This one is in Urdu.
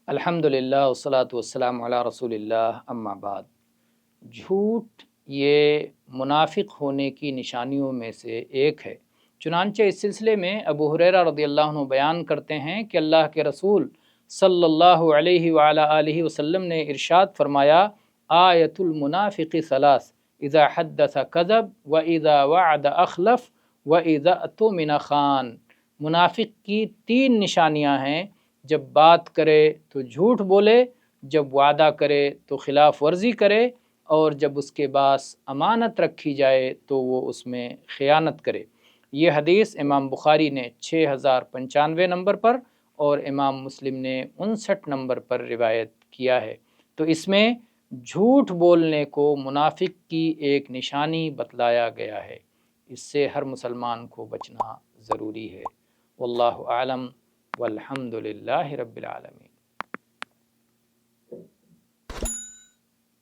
الحمدللہ والصلاۃ والسلام علی رسول اللہ اما بعد۔ جھوٹ یہ منافق ہونے کی نشانیوں میں سے ایک ہے۔ چنانچہ اس سلسلے میں ابو ہریرہ رضی اللہ عنہ بیان کرتے ہیں کہ اللہ کے رسول صلی اللہ علیہ وعلی آلہ وسلم نے ارشاد فرمایا، آیت المنافق ثلاث، اذا حدث کذب واذا وعد اخلف واذا اؤتمن خان۔ منافق کی 3 نشانیاں ہیں، جب بات کرے تو جھوٹ بولے، جب وعدہ کرے تو خلاف ورزی کرے، اور جب اس کے پاس امانت رکھی جائے تو وہ اس میں خیانت کرے۔ یہ حدیث امام بخاری نے 6095 نمبر پر اور امام مسلم نے 59 نمبر پر روایت کیا ہے۔ تو اس میں جھوٹ بولنے کو منافق کی ایک نشانی بتلایا گیا ہے۔ اس سے ہر مسلمان کو بچنا ضروری ہے۔ واللہ اعلم والحمد للہ رب العالمین۔